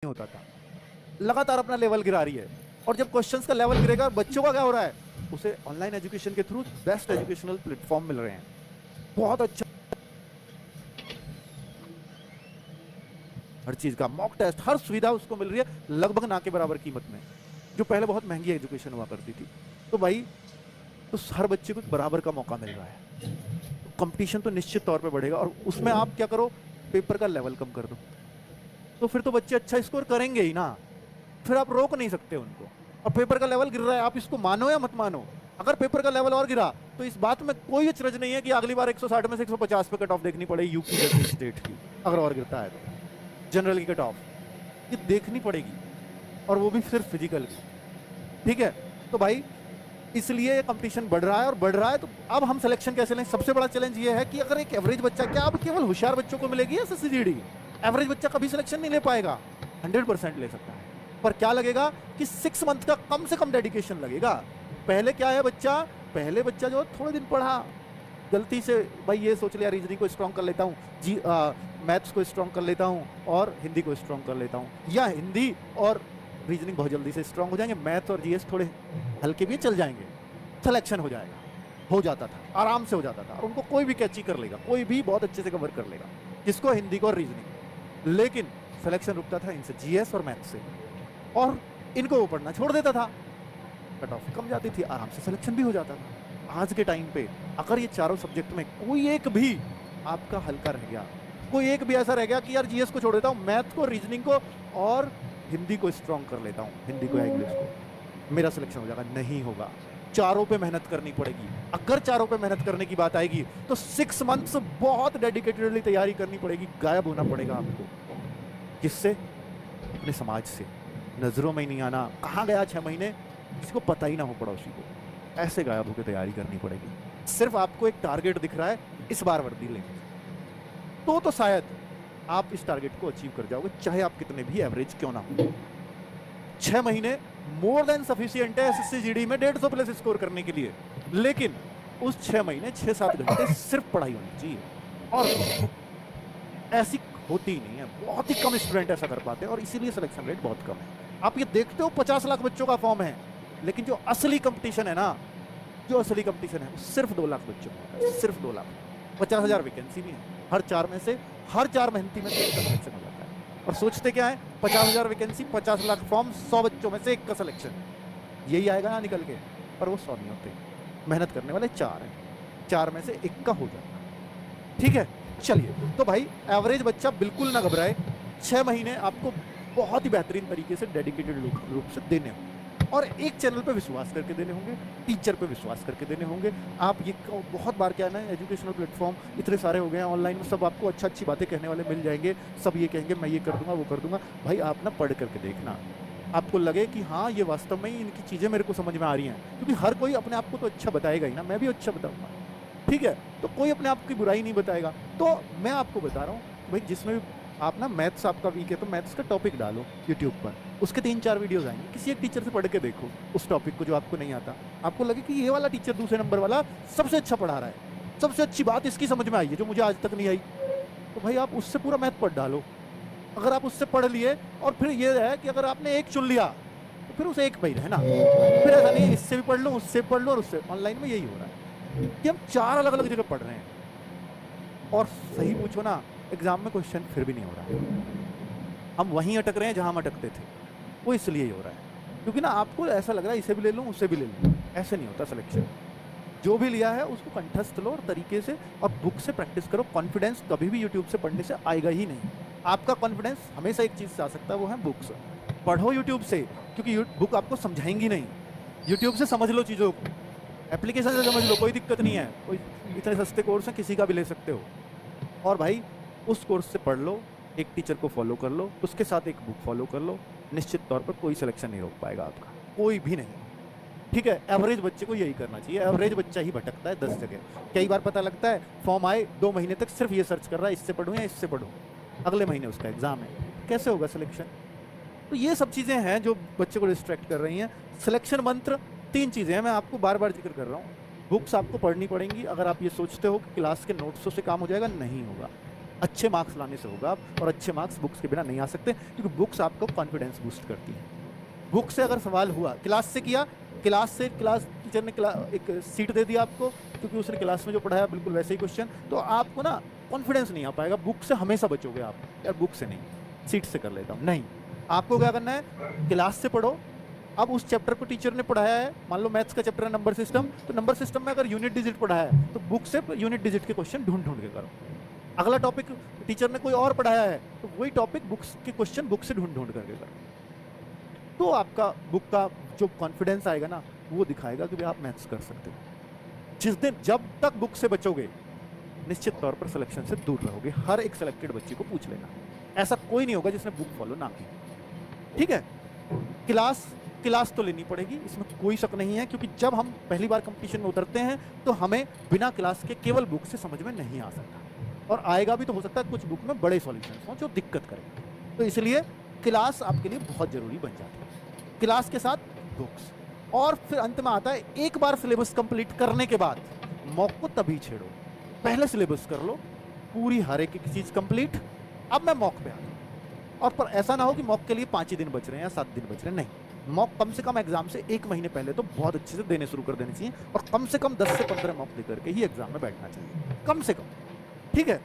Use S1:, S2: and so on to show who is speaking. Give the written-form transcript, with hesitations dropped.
S1: होता था, लगातार अपना लेवल गिरा रही है। और जब क्वेश्चंस का लेवल गिरेगा, बच्चों का क्या हो रहा है, उसे ऑनलाइन एजुकेशन के थ्रू बेस्ट एजुकेशनल प्लेटफॉर्म मिल रहे हैं, बहुत अच्छा, हर चीज का मॉक टेस्ट, हर सुविधा उसको मिल रही है लगभग ना के बराबर कीमत में, जो पहले बहुत महंगी एजुकेशन हुआ करती थी। तो भाई, तो हर बच्चे को बराबर का मौका मिल रहा है, कंपटीशन तो निश्चित तौर पे बढ़ेगा। और उसमें आप क्या करो, पेपर का लेवल कम कर दो, तो फिर तो बच्चे अच्छा स्कोर करेंगे ही ना, फिर आप रोक नहीं सकते उनको। और पेपर का लेवल गिर रहा है, आप इसको मानो या मत मानो, अगर पेपर का लेवल और गिरा तो इस बात में कोई अचरज नहीं है कि अगली बार 160 में से 150 पे कट ऑफ देखनी पड़ेगी यूपी जैसी स्टेट की, अगर और गिरता है तो जनरल की कट ऑफ ये देखनी पड़ेगी, और वो भी सिर्फ फिजिकल की। ठीक है, तो भाई इसलिए कंपटीशन बढ़ रहा है, और बढ़ रहा है तो अब हम सिलेक्शन कैसे लें। सबसे बड़ा चैलेंज ये है कि अगर एक एवरेज बच्चा, क्या अब केवल होशियार बच्चों को मिलेगी या SSCGD, एवरेज बच्चा कभी सिलेक्शन नहीं ले पाएगा, 100% ले सकता है, पर क्या लगेगा कि 6 मंथ का कम से कम डेडिकेशन लगेगा। पहले क्या है, पहले बच्चा जो थोड़े दिन पढ़ा, गलती से भाई ये सोच लिया रीजनिंग को स्ट्रॉन्ग कर लेता हूँ, मैथ्स को स्ट्रॉन्ग कर लेता हूँ और हिंदी को स्ट्रॉन्ग कर लेता हूँ, या हिंदी और रीजनिंग बहुत जल्दी से स्ट्रॉन्ग हो जाएंगे, मैथ और GS थोड़े हल्के भी चल जाएंगे, सिलेक्शन हो जाएगा, हो जाता था, आराम से हो जाता था, और उनको कोई भी कैची कर लेगा, कोई भी बहुत अच्छे से कवर कर लेगा, जिसको हिंदी को और रीजनिंग। लेकिन सिलेक्शन रुकता था इनसे, GS और मैथ से, और इनको वो पढ़ना छोड़ देता था, कट ऑफ कम जाती थी, आराम से सिलेक्शन भी हो जाता था। आज के टाइम पे अगर ये चारों सब्जेक्ट में कोई एक भी आपका हल्का रह गया, कोई एक भी ऐसा रह गया कि यार GS को छोड़ देता हूँ, मैथ को, रीजनिंग को और हिंदी को स्ट्रॉन्ग कर लेता हूँ, हिंदी को या इंग्लिश को, मेरा सिलेक्शन हो जाएगा, नहीं होगा। चारों पे मेहनत करनी पड़ेगी। अगर चारों पे मेहनत करने की बात आएगी तो 6 मंथ्स बहुत डेडिकेटेडली तैयारी करनी पड़ेगी, गायब होना पड़ेगा आपको, किससे, अपने समाज से, नजरों में नहीं आना, कहाँ गया 6 महीने, किसी को पता ही ना हो पड़ोसी को, ऐसे गायब होकर तैयारी करनी पड़ेगी। सिर्फ आपको एक टारगेट दिख रहा है, इस बार वर्दी लेंगे, तो शायद आप इस टारगेट को अचीव कर जाओगे, चाहे आप कितने भी एवरेज क्यों ना हो। 6 महीने मोर देन सफिशिएंट है SSCGD में 150 प्लस स्कोर करने के लिए, लेकिन उस 6 महीने 6-7 घंटे सिर्फ पढ़ाई होनी चाहिए, और ऐसी होती ही नहीं है, बहुत ही कम स्टूडेंट ऐसा कर पाते हैं, और इसीलिए सिलेक्शन रेट बहुत कम है। आप ये देखते हो 50 लाख बच्चों का फॉर्म है, लेकिन जो असली कंपटीशन है ना, जो असली कंपटीशन है वो सिर्फ 2 लाख बच्चों का है, सिर्फ 2 लाख, 50,000 वैकेंसी भी है, हर 4 में से, हर 4 मेहनती में से एक का सिलेक्शन हो जाता है। और सोचते क्या है, 50,000 वैकेंसी, 50 लाख फॉर्म, 100 बच्चों में से एक का सिलेक्शन, यही आएगा ना निकल के, पर वो 100 नहीं होते, मेहनत करने वाले 4 हैं, 4 में से एक का हो जाएगा। ठीक है, चलिए, तो भाई एवरेज बच्चा बिल्कुल ना घबराए, 6 महीने आपको बहुत ही बेहतरीन तरीके से डेडिकेटेड रूप से देने होंगे, और एक चैनल पे विश्वास करके देने होंगे, टीचर पे विश्वास करके देने होंगे। आप ये बहुत बार क्या है ना, एजुकेशनल प्लेटफॉर्म इतने सारे हो गए हैं ऑनलाइन में, सब आपको अच्छी बातें कहने वाले मिल जाएंगे, सब ये कहेंगे मैं ये कर दूंगा, वो कर दूंगा। भाई आप ना पढ़ करके देखना, आपको लगे कि हाँ ये वास्तव में ही इनकी चीज़ें मेरे को समझ में आ रही हैं, क्योंकि हर कोई अपने आप को तो अच्छा बताएगा ही ना, मैं भी अच्छा बताऊँगा, ठीक है, तो कोई अपने आप की बुराई नहीं बताएगा। तो मैं आपको बता रहा हूँ भाई, जिसमें आप ना मैथ्स आपका वीक है तो मैथ्स का टॉपिक डालो यूट्यूब पर, उसके 3-4 वीडियोस आएंगे, किसी एक टीचर से पढ़ के देखो उस टॉपिक को जो आपको नहीं आता, आपको लगे कि ये वाला टीचर दूसरे नंबर वाला सबसे अच्छा पढ़ा रहा है, सबसे अच्छी बात इसकी समझ में आई है जो मुझे आज तक नहीं आई, तो भाई आप उससे पूरा मैथ पढ़ डालो। अगर आप उससे पढ़ लिए, और फिर ये है कि अगर आपने एक चुन लिया तो फिर उसे एक पे ही रहना, फिर ऐसा नहीं इससे भी पढ़ लो, उससे पढ़ लो, और उससे। ऑनलाइन में यही हो रहा है कि हम 4 अलग अलग जगह पढ़ रहे हैं, और सही पूछो ना, एग्जाम में क्वेश्चन फिर भी नहीं हो रहा, हम वहीं अटक रहे हैं जहां हम अटकते थे। वो इसलिए ही हो रहा है क्योंकि ना आपको ऐसा लग रहा है इसे भी ले लूं, उससे भी ले लूं, ऐसे नहीं होता सिलेक्शन। जो भी लिया है उसको कंठस्थ लो और तरीके से, और बुक से प्रैक्टिस करो। कॉन्फिडेंस कभी भी यूट्यूब से पढ़ने से आएगा ही नहीं। आपका कॉन्फिडेंस हमेशा एक चीज़ से आ सकता है, वो है बुक्स। पढ़ो यूट्यूब से, क्योंकि बुक आपको समझाएंगी नहीं, यूट्यूब से समझ लो चीज़ों को, एप्लीकेशन से समझ लो, कोई दिक्कत नहीं है, कोई इतने सस्ते कोर्स हैं, किसी का भी ले सकते हो। और भाई उस कोर्स से पढ़ लो, एक टीचर को फॉलो कर लो, उसके साथ एक बुक फॉलो कर लो, निश्चित तौर पर कोई सिलेक्शन नहीं रोक पाएगा आपका, कोई भी नहीं। ठीक है, एवरेज बच्चे को यही करना चाहिए। एवरेज बच्चा ही भटकता है 10 जगह। कई बार पता लगता है फॉर्म आए 2 महीने तक सिर्फ ये सर्च कर रहा है, इससे पढ़ूँ या इससे पढ़ूँ, अगले महीने उसका एग्जाम है, कैसे होगा सिलेक्शन। तो ये सब चीज़ें हैं जो बच्चे को डिस्ट्रैक्ट कर रही हैं। सिलेक्शन मंत्र 3 चीज़ें हैं, मैं आपको बार बार जिक्र कर रहा हूँ। बुक्स आपको पढ़नी पड़ेंगी। अगर आप ये सोचते हो कि क्लास के नोट्सों से काम हो जाएगा, नहीं होगा। अच्छे मार्क्स लाने से होगा, और अच्छे मार्क्स बुक्स के बिना नहीं आ सकते, क्योंकि बुक्स आपको कॉन्फिडेंस बूस्ट करती है। बुक से अगर सवाल हुआ, क्लास से किया, क्लास टीचर ने एक सीट दे दिया आपको, क्योंकि उसने क्लास में जो पढ़ाया बिल्कुल वैसे ही क्वेश्चन, तो आपको ना कॉन्फिडेंस नहीं आ पाएगा। बुक से हमेशा बचोगे आप, यार बुक से नहीं, सीट से कर लेता हूँ, नहीं। आपको क्या करना है, क्लास से पढ़ो। अब उस चैप्टर को टीचर ने पढ़ाया है, मान लो मैथ्स का चैप्टर है नंबर सिस्टम, तो नंबर सिस्टम में अगर यूनिट डिजिट पढ़ाया है तो बुक से यूनिट डिजिट के क्वेश्चन ढूंढ ढूंढ के करो। अगला टॉपिक टीचर ने कोई और पढ़ाया है, तो वही टॉपिक बुक्स के क्वेश्चन बुक से ढूंढ ढूंढ करके करो। तो आपका बुक का जो कॉन्फिडेंस आएगा ना, वो दिखाएगा कि भाई आप मैथ्स कर सकते हो। जिस दिन जब तक बुक से बचोगे, निश्चित तौर पर सिलेक्शन से दूर रहोगे। हर एक सिलेक्टेड बच्चे को पूछ लेना, ऐसा कोई नहीं होगा जिसने बुक फॉलो ना की। ठीक है, क्लास तो लेनी पड़ेगी, इसमें कोई शक नहीं है, क्योंकि जब हम पहली बार कंपटीशन में उतरते हैं तो हमें बिना क्लास के केवल बुक से समझ में नहीं आ सकता, और आएगा भी तो हो सकता है कुछ बुक में बड़े सॉल्यूशंस हों जो दिक्कत करें। तो इसलिए क्लास आपके लिए बहुत जरूरी बन जाती है, क्लास के साथ बुक्स। और फिर अंत में आता है, एक बार सिलेबस कंप्लीट करने के बाद मॉक को तभी छेड़ो। पहले सिलेबस कर लो पूरी, हर एक चीज कंप्लीट, अब मैं मॉक पे आता हूँ। और पर ऐसा ना हो कि मॉक के लिए 5 ही दिन बच रहे हैं या 7 दिन बच रहे हैं, नहीं। मॉक कम से कम एग्जाम से 1 महीने पहले तो बहुत अच्छे से देने शुरू कर देने चाहिए, और कम से कम 10 से 15 मॉक देकर के ही एग्जाम में बैठना चाहिए, कम से कम। ठीक है,